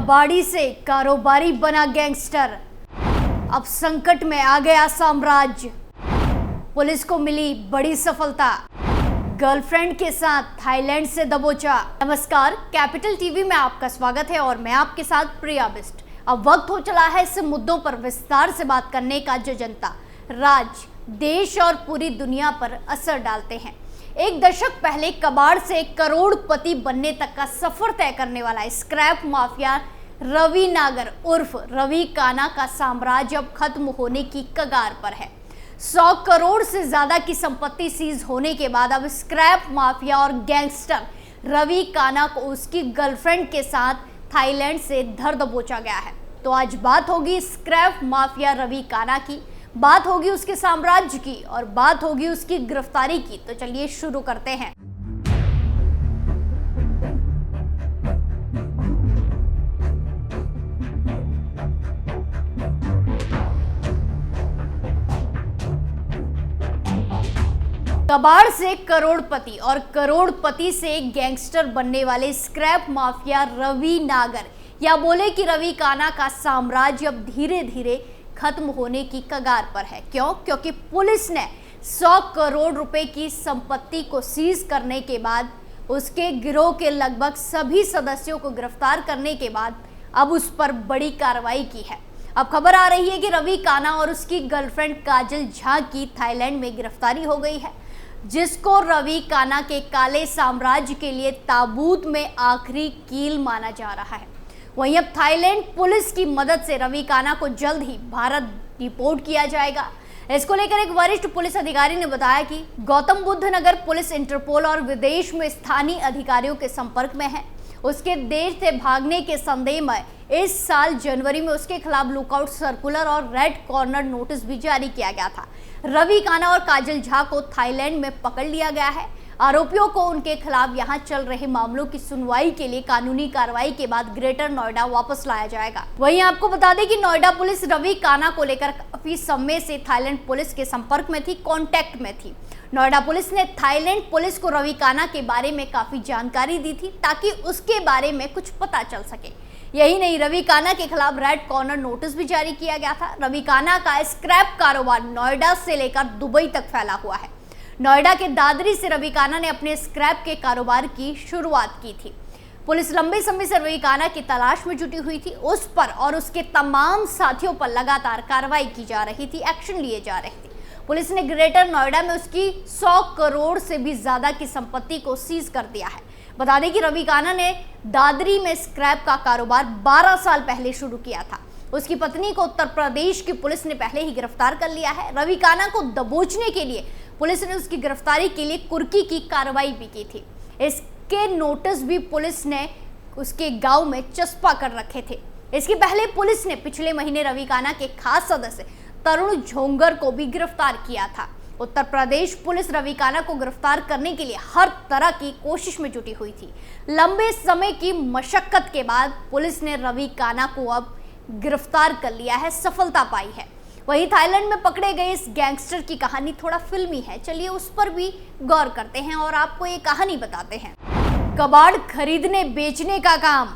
कबाड़ी से कारोबारी बना गैंगस्टर, अब संकट में आ गया साम्राज्य। पुलिस को मिली बड़ी सफलता, गर्लफ्रेंड के साथ थाईलैंड से दबोचा। नमस्कार, कैपिटल टीवी में आपका स्वागत है और मैं आपके साथ प्रिया बिस्ट। अब वक्त हो चला है इस मुद्दों पर विस्तार से बात करने का जो जनता, राज्य, देश और पूरी दुनिया पर असर डालते हैं। एक दशक पहले कबाड़ से करोड़पति बनने तक का सफर तय करने वाला स्क्रैप माफिया रवि नागर उर्फ रवि काना का साम्राज्य अब खत्म होने की कगार पर है। 100 करोड़ से ज्यादा की संपत्ति सीज होने के बाद अब स्क्रैप माफिया और गैंगस्टर रवि काना को उसकी गर्लफ्रेंड के साथ थाईलैंड से धर दबोचा गया है। तो आज बात होगी स्क्रैप माफिया रवि काना की, बात होगी उसके साम्राज्य की और बात होगी उसकी गिरफ्तारी की। तो चलिए शुरू करते हैं। कबाड़ से करोड़पति और करोड़पति से गैंगस्टर बनने वाले स्क्रैप माफिया रवि नागर या बोले कि रवि काना का साम्राज्य अब धीरे धीरे खत्म होने की कगार पर है। क्यों? क्योंकि पुलिस ने 100 करोड़ रुपए की संपत्ति को सीज करने के बाद उसके गिरोह के लगभग सभी सदस्यों को गिरफ्तार करने के बाद अब उस पर बड़ी कार्रवाई की है। अब खबर आ रही है कि रवि काना और उसकी गर्लफ्रेंड काजल झा की थाईलैंड में गिरफ्तारी हो गई है, जिसको रवि काना के काले साम्राज्य के लिए ताबूत में आखिरी कील माना जा रहा है। वहीं अब थाईलैंड पुलिस की मदद से रवि काना को जल्द ही भारत डिपोर्ट किया जाएगा। इसको लेकर एक वरिष्ठ पुलिस अधिकारी ने बताया कि गौतम बुद्ध नगर पुलिस इंटरपोल और विदेश में स्थानीय अधिकारियों के संपर्क में है। उसके देश से भागने के संदेह में इस साल जनवरी में उसके खिलाफ लुकआउट सर्कुलर और रेड कॉर्नर नोटिस भी जारी किया गया था। रवि काना और काजल झा को थाईलैंड में पकड़ लिया गया है। आरोपियों को उनके खिलाफ यहां चल रहे मामलों की सुनवाई के लिए कानूनी कार्रवाई के बाद ग्रेटर नोएडा वापस लाया जाएगा। वहीं आपको बता दें कि नोएडा पुलिस रवि काना को लेकर काफी समय से थाईलैंड पुलिस के संपर्क में थी, कांटेक्ट में थी। नोएडा पुलिस ने थाईलैंड पुलिस को रवि काना के बारे में काफी जानकारी दी थी ताकि उसके बारे में कुछ पता चल सके। यही नहीं, रवि काना के खिलाफ रेड कॉर्नर नोटिस भी जारी किया गया था। रवि काना का स्क्रैप कारोबार नोएडा से लेकर दुबई तक फैला हुआ है। नोएडा के दादरी से रवि काना ने अपने स्क्रैप के कारोबार की शुरुआत की थी। पुलिस लंबे समय से रवि काना की तलाश में जुटी हुई थी। उस पर और उसके तमाम साथियों पर लगातार कार्रवाई की जा रही थी, एक्शन लिए जा रहे थे। पुलिस ने ग्रेटर नोएडा में उसकी 100 करोड़ से भी ज्यादा की संपत्ति को सीज कर दिया है। बता दें कि रवि काना ने दादरी में स्क्रैप का कारोबार 12 साल पहले शुरू किया था। उसकी पत्नी को उत्तर प्रदेश की पुलिस ने पहले ही गिरफ्तार कर लिया है। रवि काना को दबोचने के लिए पुलिस ने उसकी गिरफ्तारी के लिए कुर्की की कार्रवाई भी की थी। इसके नोटिस भी पुलिस ने उसके गांव में चस्पा कर रखे थे। इसके पहले पुलिस ने पिछले महीने रवि काना के खास सदस्य तरुण झोंगर को भी गिरफ्तार किया था। उत्तर प्रदेश पुलिस रवि काना को गिरफ्तार करने के लिए हर तरह की कोशिश में जुटी हुई थी। लंबे समय की मशक्कत के बाद पुलिस ने रवि काना को अब गिरफ्तार कर लिया है, सफलता पाई है। वहीं थाईलैंड में पकड़े गए इस गैंगस्टर की कहानी थोड़ा फिल्मी है, चलिए उस पर भी गौर करते हैं और आपको ये कहानी बताते हैं। कबाड़ खरीदने बेचने का काम,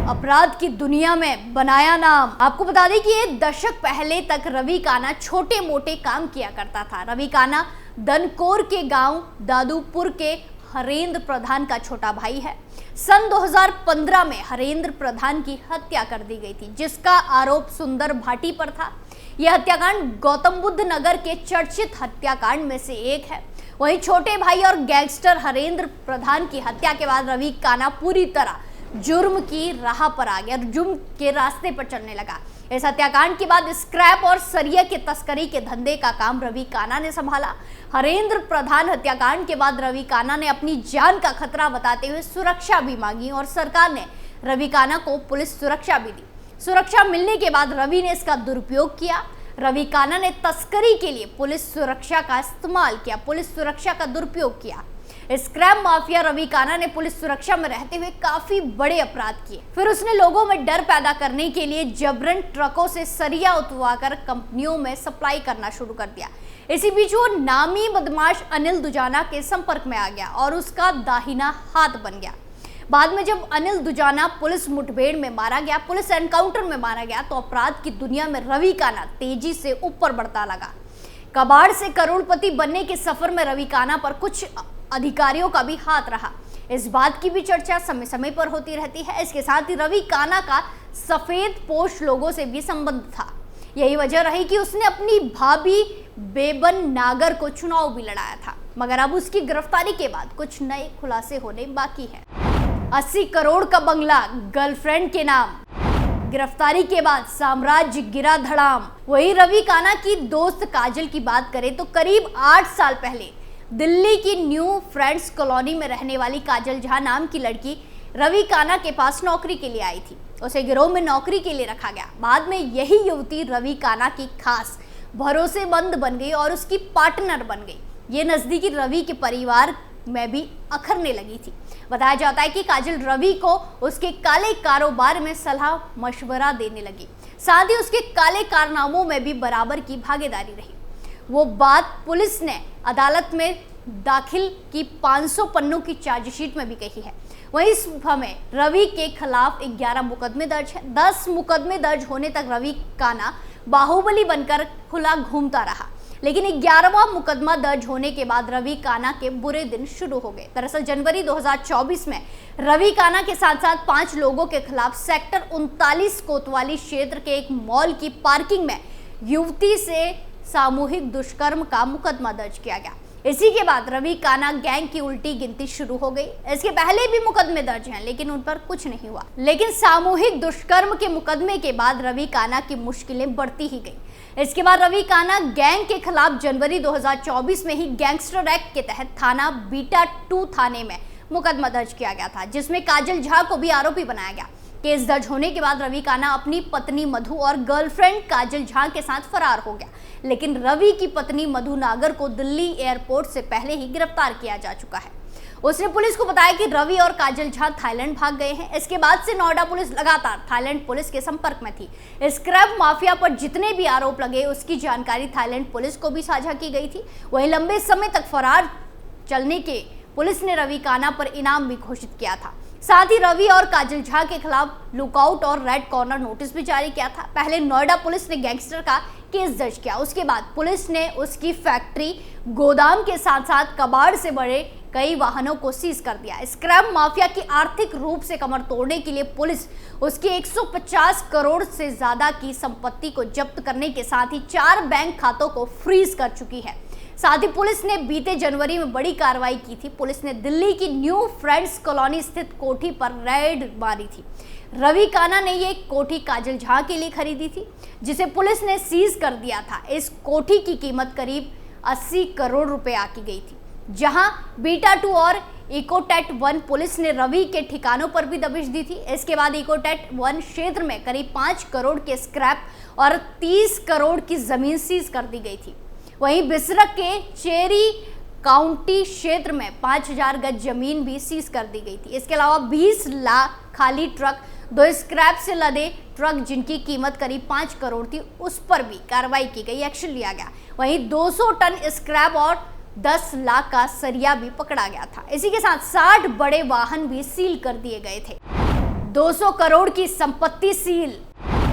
अपराध की दुनिया में बनाया नाम। आपको बता दें कि ये दशक पहले तक रवि काना छोटे मोटे काम किया करता था। रवि काना दनकोर के गांव दादूपुर के हरेंद्र प्रधान का छोटा भाई है। सन 2015 में हरेंद्र प्रधान की हत्या कर दी गई थी, जिसका आरोप सुंदर भाटी पर था। यह हत्याकांड गौतम बुद्ध नगर के चर्चित हत्याकांड में से एक है। वहीं छोटे भाई और गैंगस्टर हरेंद्र प्रधान की हत्या के बाद रवि काना पूरी तरह जुर्म की राह पर आ गया, जुर्म के रास्ते पर चलने लगा। इस हत्याकांड के बाद स्क्रैप और सरिया के तस्करी के धंधे का काम रवि काना ने संभाला। हरेंद्र प्रधान हत्याकांड के बाद रवि काना ने अपनी जान का खतरा बताते हुए सुरक्षा भी मांगी और सरकार ने रवि काना को पुलिस सुरक्षा भी दी। सुरक्षा मिलने के बाद रवि ने इसका दुरुपयोग किया। रवि काना ने तस्करी के लिए पुलिस सुरक्षा का इस्तेमाल किया, पुलिस सुरक्षा का दुरुपयोग किया। स्क्रैप माफिया रवि काना ने पुलिस सुरक्षा में रहते हुए काफी बड़े अपराध किए। फिर उसने लोगों में डर पैदा करने के लिए जबरन ट्रकों से सरिया उतरवाकर कंपनियों में सप्लाई करना शुरू कर दिया। इसी बीच वो नामी बदमाश अनिल दुजाना के संपर्क में आ गया और उसका दाहिना हाथ बन गया। बाद में जब अनिल दुजाना पुलिस मुठभेड़ में मारा गया, पुलिस एनकाउंटर में मारा गया, तो अपराध की दुनिया में रवि काना तेजी से ऊपर बढ़ता लगा। कबाड़ से करोड़पति बनने के सफर में रवि काना पर कुछ अधिकारियों का भी हाथ रहा। इस बात की भी चर्चा समय समय पर होती रहती है। इसके साथ ही रवि काना का सफेद पोश लोगों से भी संबंध था। यही वजह रही कि उसने अपनी भाभी बेबन नागर को चुनाव भी लड़ाया था, मगर अब उसकी गिरफ्तारी के बाद कुछ नए खुलासे होने बाकी हैं। 80 करोड़ का बंगला गर्लफ्रेंड के नाम, गिरफ्तारी के बाद साम्राज्य गिरा धड़ाम। वही रवि काना की दोस्त काजल की बात करें तो करीब 8 साल पहले दिल्ली की न्यू फ्रेंड्स कॉलोनी में रहने वाली काजल झा नाम की लड़की रवि काना के पास नौकरी के लिए आई थी। उसे गिरोह में नौकरी के लिए रखा गया। बाद में यही युवती रवि काना की खास भरोसेमंद बन गई और उसकी पार्टनर बन गई। ये नजदीकी रवि के परिवार में भी अखरने लगी थी। बताया जाता है कि काजल रवि को उसके काले कारोबार में सलाह मशवरा देने लगी, साथ ही उसके काले कारनामों में भी बराबर की भागीदारी रही। वो बात पुलिस ने अदालत में दाखिल की 500 पन्नों की चार्जशीट में भी कही है। वहीं इस समय रवि के खिलाफ 11 मुकदमे दर्ज है। 10 मुकदमे दर्ज होने तक रवि काना बाहुबली बनकर खुला घूमता रहा, लेकिन 11वां मुकदमा दर्ज होने के बाद रवि काना के बुरे दिन शुरू हो गए। दरअसल जनवरी 2024 में रवि काना के साथ साथ 5 लोगों के खिलाफ सेक्टर 39 कोतवाली क्षेत्र के एक मॉल की पार्किंग में युवती से सामूहिक दुष्कर्म का मुकदमा दर्ज किया गया। इसी के बाद रवि काना गैंग की उल्टी गिनती शुरू हो गई। इसके पहले भी मुकदमे दर्ज हैं, लेकिन उन पर कुछ नहीं हुआ। लेकिन सामूहिक दुष्कर्म के मुकदमे के बाद रवि काना की मुश्किलें बढ़ती ही गई। इसके बाद रवि काना गैंग के खिलाफ जनवरी 2024 में ही गैंगस्टर एक्ट के तहत थाना बीटा 2 थाने में मुकदमा दर्ज किया गया था, जिसमें काजल झा को भी आरोपी बनाया गया। केस दर्ज होने के बाद रवि काना अपनी पत्नी मधु और गर्लफ्रेंड काजल झा के साथ फरार हो गया, लेकिन रवि की पत्नी मधु नागर को दिल्ली एयरपोर्ट से पहले ही गिरफ्तार किया जा चुका है। उसने पुलिस को बताया कि रवि और काजल झा थाईलैंड भाग गए हैं। इसके बाद से नोएडा पुलिस लगातार थाईलैंड पुलिस के संपर्क में थी। स्क्रैप माफिया पर जितने भी आरोप लगे उसकी जानकारी थाईलैंड पुलिस को भी साझा की गई थी। वहीं लंबे समय तक फरार चलने के पुलिस ने रवि काना पर इनाम भी घोषित किया था। साथ ही रवि और काजल झा के खिलाफ लुकआउट और रेड कॉर्नर नोटिस भी जारी किया था। पहले नोएडा पुलिस ने गैंगस्टर का केस दर्ज किया, उसके बाद पुलिस ने उसकी फैक्ट्री, गोदाम के साथ साथ कबाड़ से बड़े कई वाहनों को सीज कर दिया। स्क्रैप माफिया की आर्थिक रूप से कमर तोड़ने के लिए पुलिस उसकी 150 करोड़ से ज्यादा की संपत्ति को जब्त करने के साथ ही 4 बैंक खातों को फ्रीज कर चुकी है। साथ ही पुलिस ने बीते जनवरी में बड़ी कार्रवाई की थी। पुलिस ने दिल्ली की न्यू फ्रेंड्स कॉलोनी स्थित कोठी पर रेड मारी थी। रवि काना ने ये कोठी काजल झा के लिए खरीदी थी, जिसे पुलिस ने सीज कर दिया था। इस कोठी की कीमत करीब 80 करोड़ रुपए आकी गई थी। जहां बीटा 2 और इकोटेट 1 पुलिस ने रवि के ठिकानों पर भी दबिश दी थी। इसके बाद इकोटेट 1 क्षेत्र में करीब 5 करोड़ के स्क्रैप और 30 करोड़ की जमीन सीज कर दी गई थी। वहीं बिसरक के चेरी काउंटी क्षेत्र में 5000 गज जमीन भी सीज कर दी गई थी। इसके अलावा 20 लाख खाली ट्रक, 2 स्क्रैप से लदे ट्रक जिनकी कीमत करीब 5 करोड़ थी, उस पर भी कार्रवाई की गई, एक्शन लिया गया। वहीं 200 टन स्क्रैप और 10 लाख का सरिया भी पकड़ा गया था। इसी के साथ 60 बड़े वाहन भी सील कर दिए गए थे। 200 करोड़ की संपत्ति सील,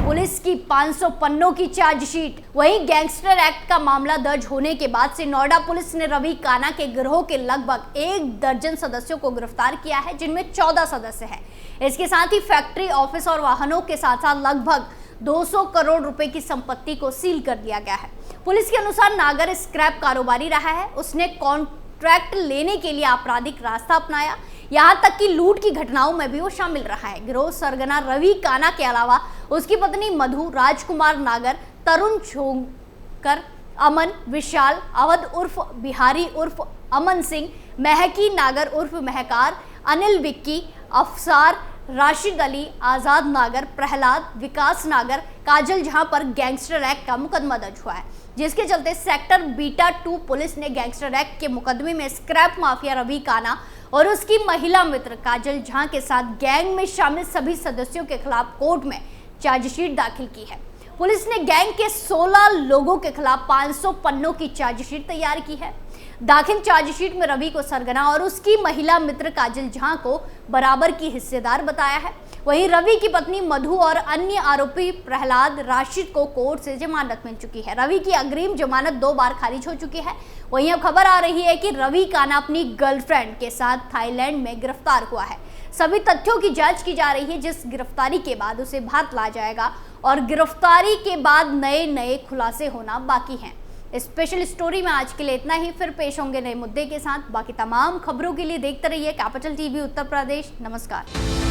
पुलिस की 500 पन्नों की चार्जशीट। वहीं गैंगस्टर एक्ट का मामला दर्ज होने के बाद से नोएडा पुलिस ने रवि काना के गिरोह के लगभग 1 दर्जन सदस्यों को गिरफ्तार किया है, जिनमें 14 सदस्य हैं। इसके साथ ही फैक्ट्री, ऑफिस और वाहनों के साथ साथ लगभग 200 करोड़ रुपए की संपत्ति को सील कर दिया गया है। पुलिस के अनुसार नागर स्क्रैप कारोबारी रहा है। उसने कॉन्ट्रैक्ट लेने के लिए आपराधिक रास्ता अपनाया, यहाँ तक कि लूट की घटनाओं में भी वो शामिल रहा है। गिरोह सरगना रवि काना के अलावा उसकी पत्नी मधु, राजकुमार नागर, तरुण छोंकर, अमन, विशाल, अवध उर्फ बिहारी उर्फ अमन सिंह, महकी नागर उर्फ महकार, अनिल विक्की, अफसार, राशिद अली, आजाद नागर, प्रहलाद, विकास नागर, काजल झा पर गैंगस्टर एक्ट का मुकदमा दर्ज हुआ है, जिसके चलते सेक्टर बीटा 2 पुलिस ने गैंगस्टर एक्ट के मुकदमे में स्क्रैप माफिया रवि काना और उसकी महिला मित्र काजल झा के साथ गैंग में शामिल सभी सदस्यों के खिलाफ कोर्ट में चार्जशीट दाखिल की है। पुलिस ने गैंग के 16 लोगों के खिलाफ 500 पन्नों की चार्जशीट तैयार की है। दाखिल चार्जशीट में रवि को सरगना और उसकी महिला मित्र काजल झा को बराबर की हिस्सेदार बताया है। वहीं रवि की पत्नी मधु और अन्य आरोपी प्रहलाद राशिद को कोर्ट से जमानत मिल चुकी है। रवि की अग्रिम जमानत 2 बार खारिज हो चुकी है। वहीं अब खबर आ रही है कि रवि काना अपनी गर्लफ्रेंड के साथ थाईलैंड में गिरफ्तार हुआ है। सभी तथ्यों की जांच की जा रही है, जिस गिरफ्तारी के बाद उसे भारत लाया जाएगा और गिरफ्तारी के बाद नए खुलासे होना बाकी हैं। स्पेशल स्टोरी में आज के लिए इतना ही। फिर पेश होंगे नए मुद्दे के साथ। बाकी तमाम खबरों के लिए देखते रहिए कैपिटल टीवी उत्तर प्रदेश। नमस्कार।